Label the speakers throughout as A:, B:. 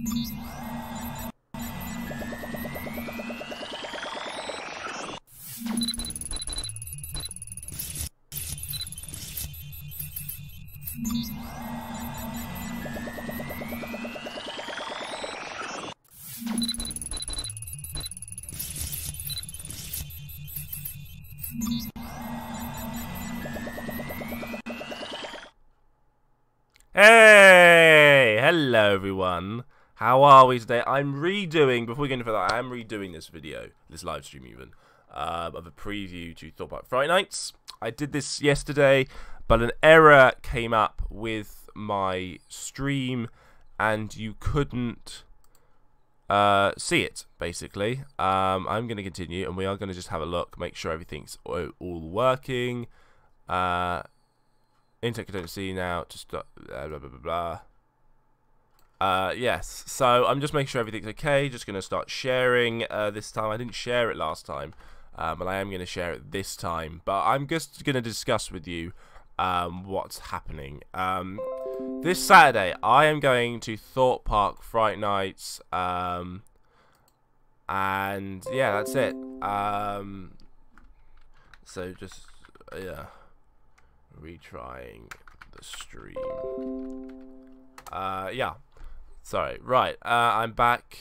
A: Hey! Hello everyone. How are we today? Before we get into that, I'm redoing this video, this live stream even, of a preview to Thorpe Fright Nights. I did this yesterday, but an error came up with my stream, and you couldn't see it, basically. I'm going to continue, and we are going to just have a look, make sure everything's all working. Intake I don't see now, just blah, blah, blah, blah. Yes, so I'm just making sure everything's okay, just going to start sharing this time. I didn't share it last time, but I am going to share it this time. But I'm just going to discuss with you what's happening. This Saturday, I am going to Thorpe Park Fright Nights, and yeah, that's it. So just, yeah. Retrying the stream. Yeah. Sorry. Right. I'm back.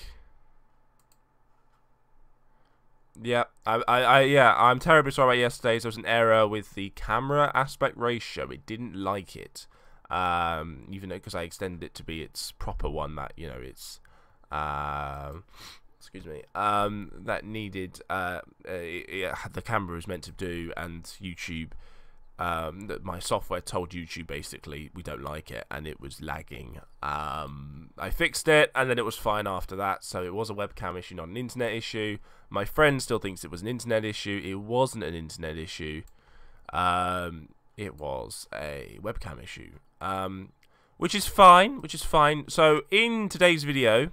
A: Yeah. I'm terribly sorry about yesterday. There was an error with the camera aspect ratio. It didn't like it. Even though because I extended it to be its proper one that, you know, it's excuse me, that needed the camera was meant to do, and YouTube my software told YouTube basically we don't like it, and it was lagging. I fixed it, and then it was fine after that. So it was a webcam issue, not an internet issue. My friend still thinks it was an internet issue. It wasn't an internet issue. It was a webcam issue, which is fine. So in today's video,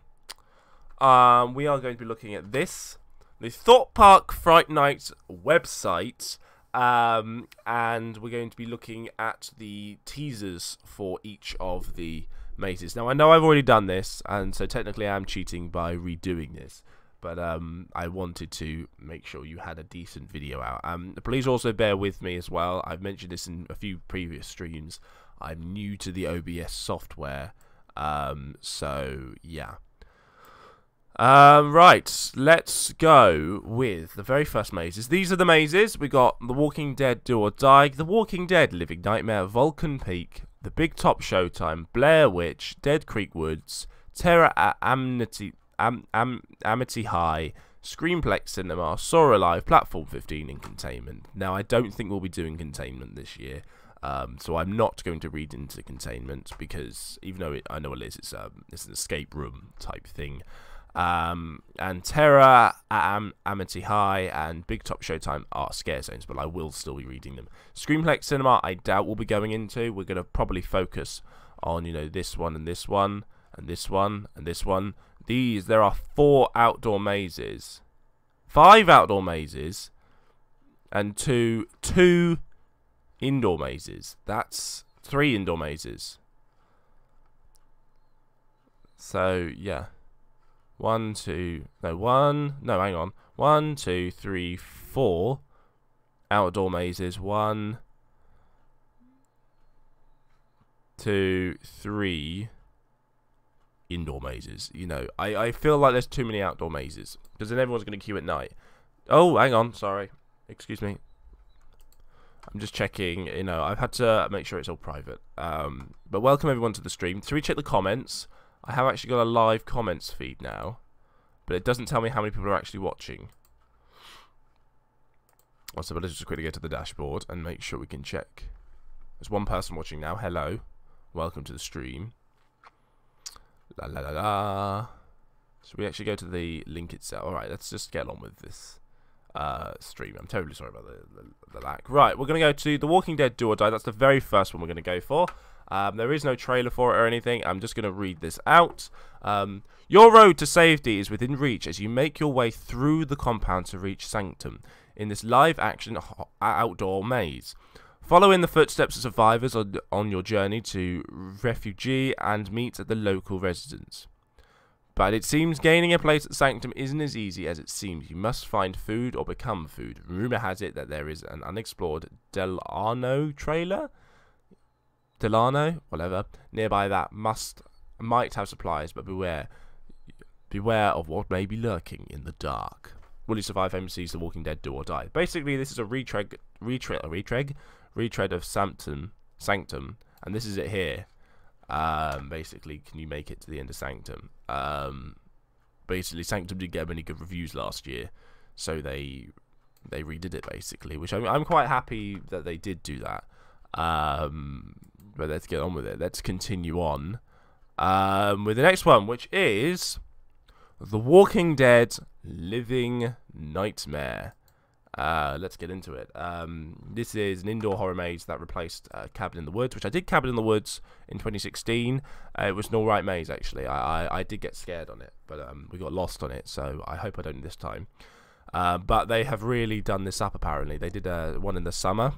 A: we are going to be looking at the Thorpe Park Fright Nights website. And we're going to be looking at the teasers for each of the mazes. Now, I know I've already done this, and so technically I'm cheating by redoing this, but I wanted to make sure you had a decent video out. Please also bear with me as well. I've mentioned this in a few previous streams. I'm new to the OBS software, so yeah. Right, let's go with the very first mazes. These are the mazes. We got The Walking Dead Do or Die, The Walking Dead Living Nightmare, Vulcan Peak, The Big Top Showtime, Blair Witch, Dead Creek Woods, Terror at Amity High, Screenplex Cinema, Saw Alive, Platform 15, and Containment. Now, I don't think we'll be doing Containment this year, so I'm not going to read into Containment, because even though I know what it is, it's an escape room type thing. And Terror at Amity High and Big Top Showtime are scare zones, but I will still be reading them. Screenplex Cinema, I doubt we'll be going into. We're going to probably focus on, you know, this one and this one and this one and this one. There are 4 outdoor mazes, 5 outdoor mazes, and two indoor mazes. That's 3 indoor mazes. So yeah. 1, 2, 3, 4 outdoor mazes. 1, 2, 3 indoor mazes. You know, I feel like there's too many outdoor mazes, because then everyone's going to queue at night. Oh, hang on, sorry. Excuse me. I'm just checking, you know, I've had to make sure it's all private. But welcome everyone to the stream. So we check the comments. I have actually got a live comments feed now, but it doesn't tell me how many people are actually watching. So let's just quickly go to the dashboard and make sure we can check. There's 1 person watching now. Hello. Welcome to the stream. La la la la. So we actually go to the link itself. Alright, let's just get on with this stream. I'm terribly sorry about the lag. Right, we're going to go to The Walking Dead Do or Die. That's the very first one we're going to go for. There is no trailer for it or anything. I'm just going to read this out. Your road to safety is within reach as you make your way through the compound to reach Sanctum in this live-action outdoor maze. Follow in the footsteps of survivors on your journey to refugee and meet at the local residents. But it seems gaining a place at Sanctum isn't as easy as it seems. You must find food or become food. Rumour has it that there is an unexplored Delano trailer? Delano? Whatever. Nearby that might have supplies, but beware. Beware of what may be lurking in the dark. Will you survive MC's The Walking Dead Do or Die? Basically, this is a retread of Sanctum, and this is it here. Basically, can you make it to the end of Sanctum? Basically, Sanctum didn't get many good reviews last year, so they redid it basically, which I'm quite happy that they did do that. But let's get on with it. Let's continue on with the next one, which is The Walking Dead Living Nightmare. Let's get into it. This is an indoor horror maze that replaced Cabin in the Woods, which I did Cabin in the Woods in 2016. It was an alright maze, actually. I did get scared on it, but we got lost on it, so I hope I don't this time. But they have really done this up, apparently. They did one in the summer,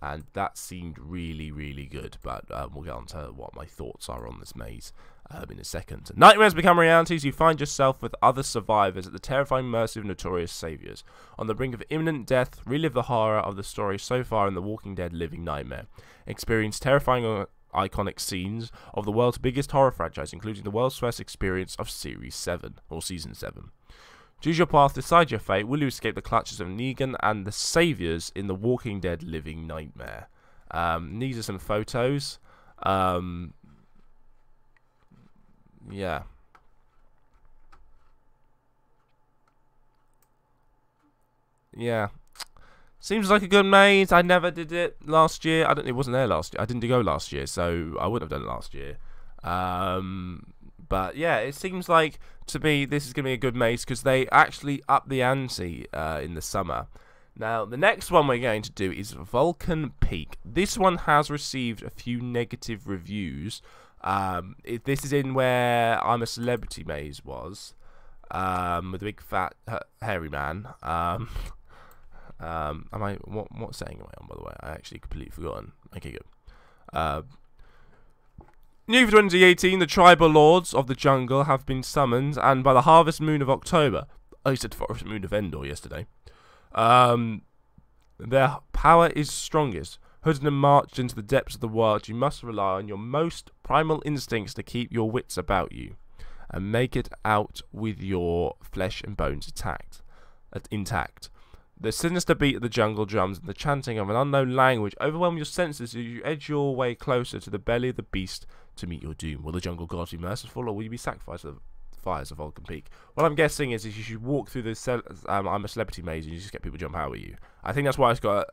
A: and that seemed really, really good. But we'll get on to what my thoughts are on this maze in a second. Nightmares become realities. You find yourself with other survivors at the terrifying mercy of notorious saviors. On the brink of imminent death, relive the horror of the story so far in The Walking Dead Living Nightmare. Experience terrifying iconic scenes of the world's biggest horror franchise, including the world's first experience of Series 7, or Season 7. Choose your path, decide your fate. Will you escape the clutches of Negan and the saviors in The Walking Dead Living Nightmare? These are some photos. Yeah. Yeah. Seems like a good maze. I never did it last year. It wasn't there last year. I didn't go last year, so I wouldn't have done it last year. But yeah, it seems like to me this is going to be a good maze because they actually upped the ante in the summer. Now, the next one we're going to do is Vulcan Peak. This one has received a few negative reviews. This is in where I'm a Celebrity maze was, with a big fat hairy man. What setting am I on, by the way? I actually completely forgotten. Okay, good. New for 2018, the tribal lords of the jungle have been summoned, and by the harvest moon of October, I said forest moon of Endor yesterday, their power is strongest. Hooded and marched into the depths of the wild, you must rely on your most primal instincts to keep your wits about you, and make it out with your flesh and bones intact. The sinister beat of the jungle drums and the chanting of an unknown language overwhelm your senses as you edge your way closer to the belly of the beast to meet your doom. Will the jungle gods be merciful, or will you be sacrificed to the fires of Vulcan Peak? What I'm guessing is you should walk through the I'm a Celebrity maze and you just get people to jump out with you. I think that's why it's got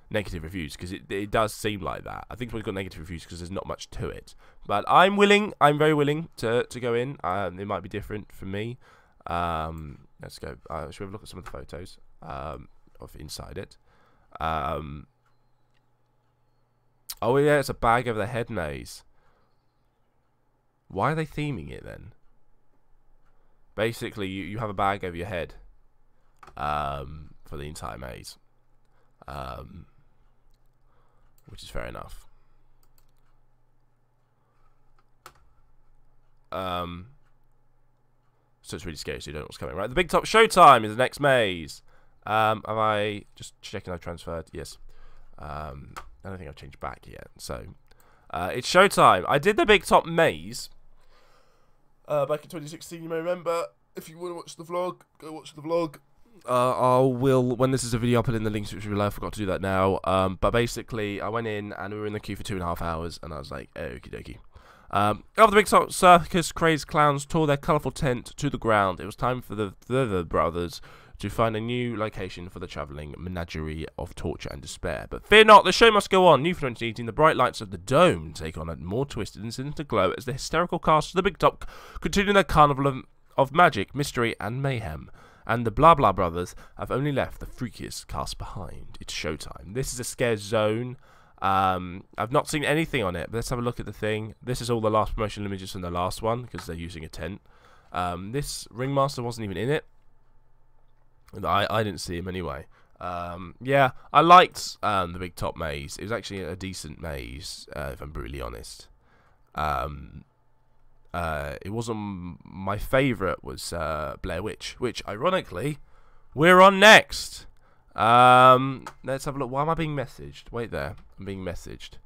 A: negative reviews, because it does seem like that. I think it's got negative reviews because there's not much to it. But I'm very willing to go in. It might be different for me. Let's go. Should we have a look at some of the photos of inside it? Oh yeah, it's a bag over the head maze. Why are they theming it then? Basically, you have a bag over your head for the entire maze, which is fair enough. So it's really scary, so you don't know what's coming. Right, the Big Top Showtime is the next maze. Am I just checking I've transferred? Yes. I don't think I've changed back yet. So it's Showtime. I did the Big Top maze back in 2016. You may remember. If you want to watch the vlog, go watch the vlog. I will, when this is a video, I'll put in the links, which I forgot to do that now. But basically, I went in and we were in the queue for 2.5 hours, and I was like, okie dokie. After the Big Top circus, crazed clowns tore their colourful tent to the ground. It was time for the brothers to find a new location for the travelling menagerie of torture and despair. But fear not, the show must go on. New for 2018, the bright lights of the dome take on a more twisted and sinister glow as the hysterical cast of the Big Top continue their carnival of magic, mystery, and mayhem. And the Blah Blah Brothers have only left the freakiest cast behind. It's Showtime. This is a scare zone. I've not seen anything on it, but let's have a look at the thing. This is all the last promotional images from the last one, because they're using a tent. This Ringmaster wasn't even in it. I didn't see him anyway. Yeah, I liked the Big Top maze. It was actually a decent maze, if I'm brutally honest. It wasn't my favourite. Was Blair Witch, which ironically we're on next. Let's have a look. Why am I being messaged? Wait there, I'm being messaged.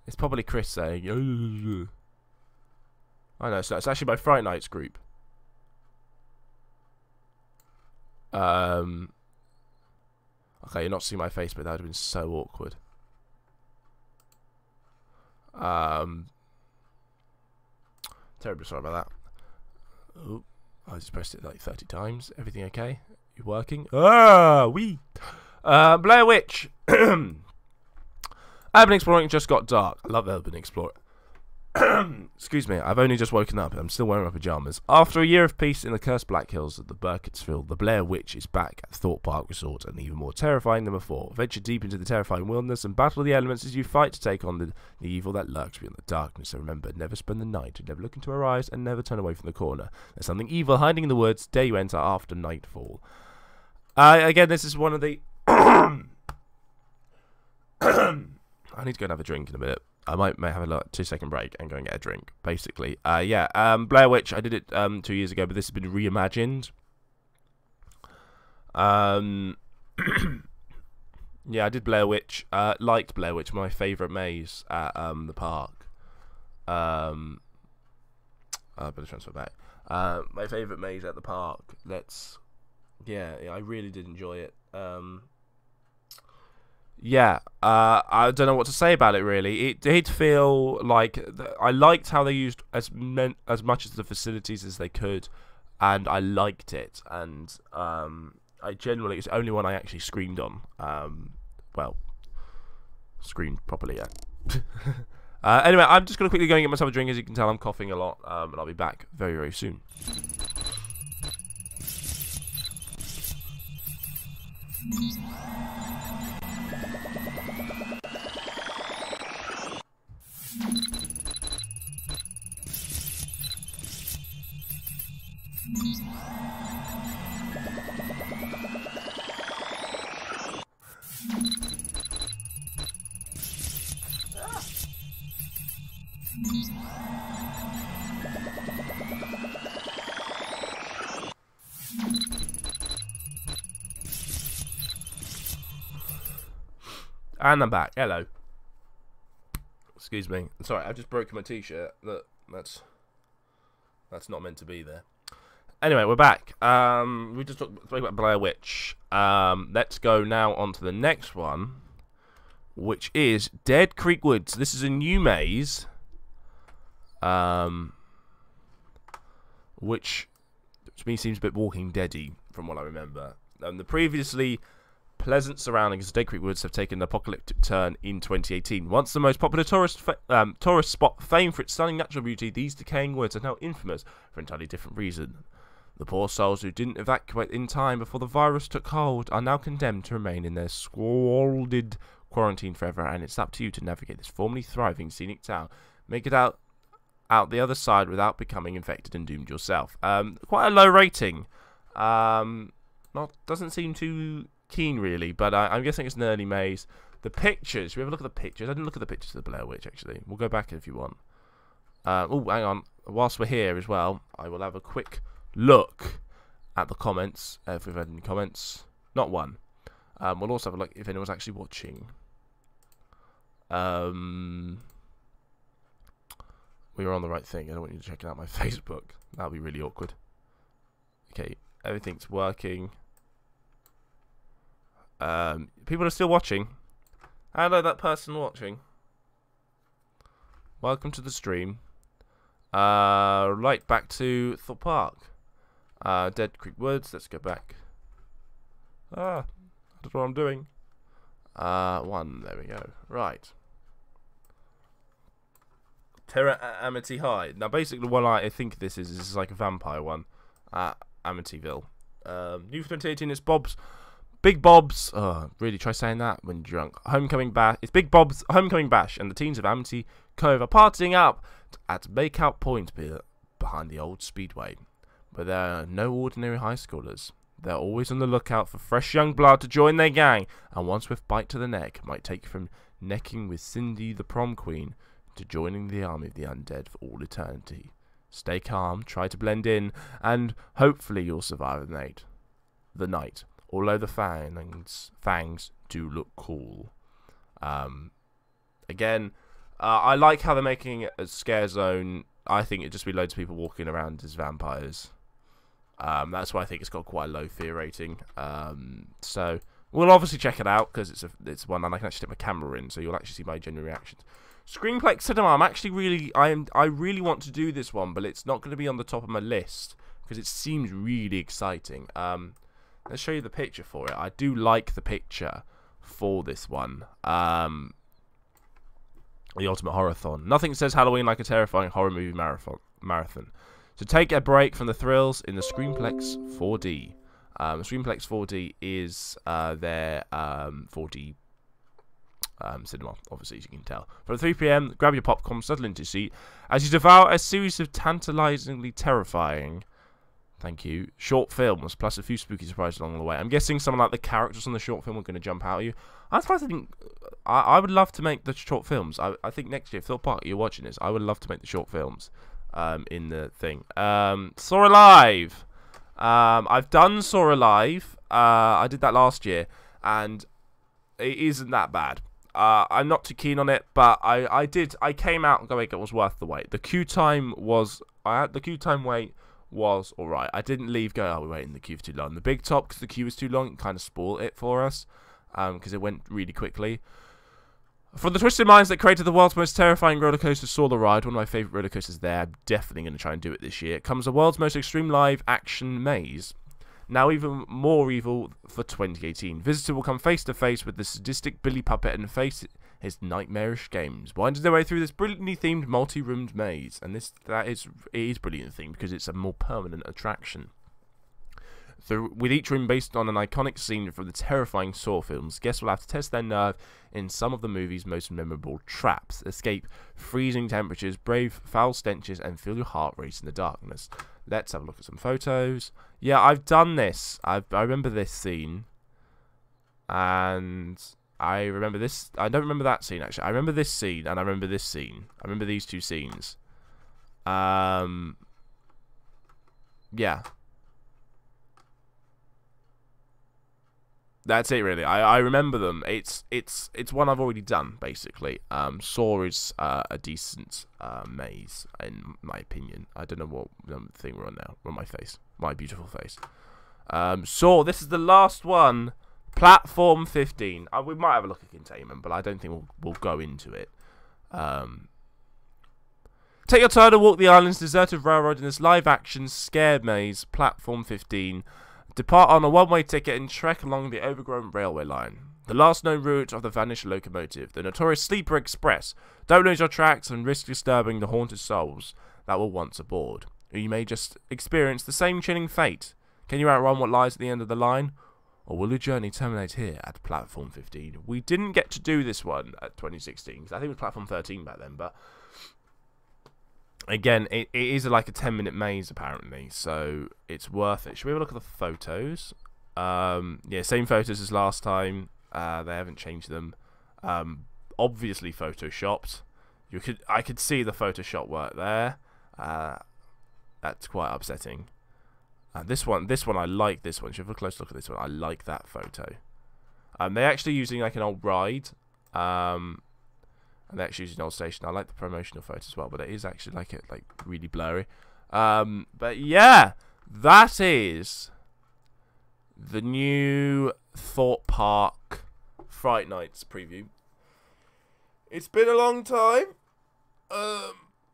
A: It's probably Chris saying, I know, so it's actually my Fright Nights group. Okay, you're not seeing my face, but that would have been so awkward. Terribly sorry about that. Oh, I just pressed it like 30 times. Everything okay? You working? Wee! Blair Witch! Urban exploring just got dark. I love urban exploring. Excuse me, I've only just woken up and I'm still wearing my pyjamas. After a year of peace in the cursed Black Hills of the Burkittsville, the Blair Witch is back at Thorpe Park Resort and even more terrifying than before. Venture deep into the terrifying wilderness and battle the elements as you fight to take on the evil that lurks beyond the darkness. So remember, never spend the night, never look into her eyes, and never turn away from the corner. There's something evil hiding in the woods. Dare you enter after nightfall. Again, this is one of the... I need to go and have a drink in a minute. I might have a 2-second break and go and get a drink, basically. Blair Witch, I did it 2 years ago, but this has been reimagined. Yeah, I did Blair Witch. Liked Blair Witch, my favourite maze at the park. I better transfer back. My favourite maze at the park. Yeah, I really did enjoy it. Yeah, I don't know what to say about it, really. It did feel like... I liked how they used as much of the facilities as they could, and I liked it. And I generally... It's the only one I actually screamed on. Well, screamed properly, yeah. Anyway, I'm just going to quickly go and get myself a drink. As you can tell, I'm coughing a lot, and I'll be back very, very soon. And I'm back. Hello. Excuse me. Sorry, I've just broken my t-shirt. Look, that's not meant to be there. Anyway, we're back. We just talked about Blair Witch. Let's go now on to the next one, which is Dead Creek Woods. This is a new maze, which to me seems a bit Walking Dead-y from what I remember. The previously pleasant surroundings of Dead Creek Woods have taken an apocalyptic turn in 2018. Once the most popular tourist spot famed for its stunning natural beauty, these decaying woods are now infamous for an entirely different reason. The poor souls who didn't evacuate in time before the virus took hold are now condemned to remain in their squalid quarantine forever, and it's up to you to navigate this formerly thriving scenic town. Make it out the other side without becoming infected and doomed yourself. Quite a low rating. Doesn't seem too keen really, but I'm guessing it's an early maze. The pictures, we have a look at the pictures. I didn't look at the pictures of the Blair Witch actually. We'll go back if you want. Oh, hang on. Whilst we're here as well, I will have a quick look at the comments. If we've had any comments, not one. We'll also have a look if anyone's actually watching. We were on the right thing. I don't want you checking out my Facebook. That'll be really awkward. Okay, everything's working. People are still watching. Hello, that person watching. Welcome to the stream. Right, back to Thorpe Park. Dead Creek Woods. Let's go back. I don't know what I'm doing. One. There we go. Right. Terra Amity High. Now, basically, what I think this is like a vampire one at Amityville. New for 2018. It's Big Bob's. Really try saying that when drunk. Homecoming Bash. It's Big Bob's Homecoming Bash, and the teens of Amity Cove are partying up at Makeout Point behind the old speedway. But there are no ordinary high schoolers. They're always on the lookout for fresh young blood to join their gang, and one swift bite to the neck might take you from necking with Cindy the prom queen to joining the army of the undead for all eternity. Stay calm, try to blend in, and hopefully you'll survive the night. Although the fangs do look cool. Again, I like how they're making it a scare zone. I think it'd just be loads of people walking around as vampires. That's why I think it's got quite a low fear rating. So we'll obviously check it out because it's one, and I can actually stick my camera in, so you'll actually see my genuine reactions. Screenplex Cinema. I really want to do this one, but it's not going to be on the top of my list because it seems really exciting. Let's show you the picture for it. I do like the picture for this one. The Ultimate Horror-thon. Nothing says Halloween like a terrifying horror movie marathon. So take a break from the thrills in the Screenplex 4D. Screenplex 4D is their 4D cinema, obviously, as you can tell. From 3 PM, grab your popcorn, settle into your seat as you devour a series of tantalizingly terrifying, thank you, short films, plus a few spooky surprises along the way. I'm guessing some like the characters on the short film are going to jump out at you. I think I would love to make the short films. I think next year, if Thorpe Park, you're watching this, I would love to make the short films in the thing. Saw Alive. I've done Saw Alive. I did that last year, and it isn't that bad. I'm not too keen on it, but I came out and going, it was worth the wait. The queue time was, the queue time wait was alright. I didn't leave going, oh, we're waiting in the queue for too long. The Big Top, because the queue was too long, it kind of spoiled it for us, because it went really quickly. From the twisted minds that created the world's most terrifying roller coaster, Saw the Ride, one of my favourite roller coasters there. I'm definitely going to try and do it this year. It comes the world's most extreme live action maze. Now even more evil for 2018. Visitor will come face to face with the sadistic Billy Puppet and face his nightmarish games, winding their way through this brilliantly themed multi-roomed maze. And it is brilliantly themed because it's a more permanent attraction. So, with each room based on an iconic scene from the terrifying Saw films, guests will have to test their nerve in some of the movie's most memorable traps, escape freezing temperatures, brave foul stenches, and feel your heart race in the darkness. Let's have a look at some photos. Yeah, I've done this. I remember this scene. And I remember this. I don't remember that scene, actually. I remember this scene, and I remember this scene. I remember these two scenes. Yeah. That's it, really. I remember them. It's one I've already done, basically. Saw is a decent maze, in my opinion. I don't know what thing we're on now. We're on my face. My beautiful face. Saw, this is the last one. Platform 15. We might have a look at containment, but I don't think we'll go into it. Take your turn to walk the island's deserted railroad in this live-action scare maze, Platform 15. Depart on a one-way ticket and trek along the overgrown railway line. The last known route of the vanished locomotive, the notorious Sleeper Express. Don't lose your tracks and risk disturbing the haunted souls that were once aboard. Or you may just experience the same chilling fate. Can you outrun what lies at the end of the line? Or will your journey terminate here at Platform 15? We didn't get to do this one at 2016, because I think it was Platform 13 back then, but again, it is like a 10-minute maze, apparently, so it's worth it. Should we have a look at the photos? Yeah, same photos as last time. They haven't changed them. Obviously photoshopped. I could see the Photoshop work there. That's quite upsetting. This one, I like this one. Should we have a close look at this one? I like that photo. They're actually using like an old ride. And they're actually using an old station. I like the promotional photo as well, but it is actually like really blurry. But yeah, that is the new Thorpe Park Fright Nights preview. It's been a long time.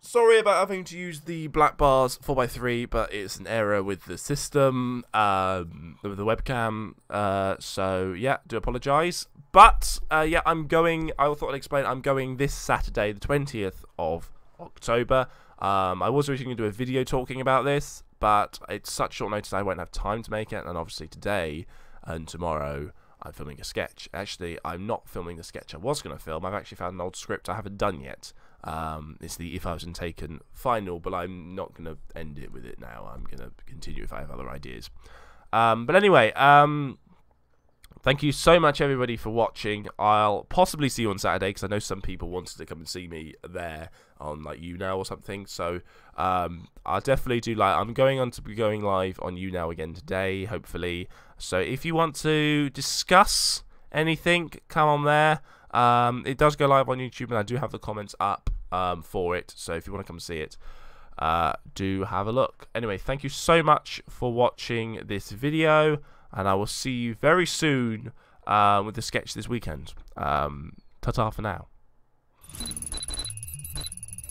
A: Sorry about having to use the black bars 4x3, but it's an error with the system, with the webcam. So yeah, do apologise. But yeah, I'm going. I thought I'd explain. I'm going this Saturday, the 20th of October. I was originally going to do a video talking about this, but it's such short notice I won't have time to make it. And obviously today and tomorrow I'm filming a sketch. Actually, I'm not filming the sketch I was going to film. I've actually found an old script I haven't done yet. It's the If I Wasn't Taken final, but I'm not going to end it with it now. I'm going to continue if I have other ideas. But anyway, Thank you so much, everybody, for watching. I'll possibly see you on Saturday, because I know some people wanted to come and see me there on like YouNow or something. So I'll definitely do like, I'm going on to be going live on YouNow again today, hopefully. So if you want to discuss anything, come on there. It does go live on YouTube, and I do have the comments up for it. So if you want to come see it, do have a look. Anyway, thank you so much for watching this video, and I will see you very soon with the sketch this weekend. Ta-ta for now.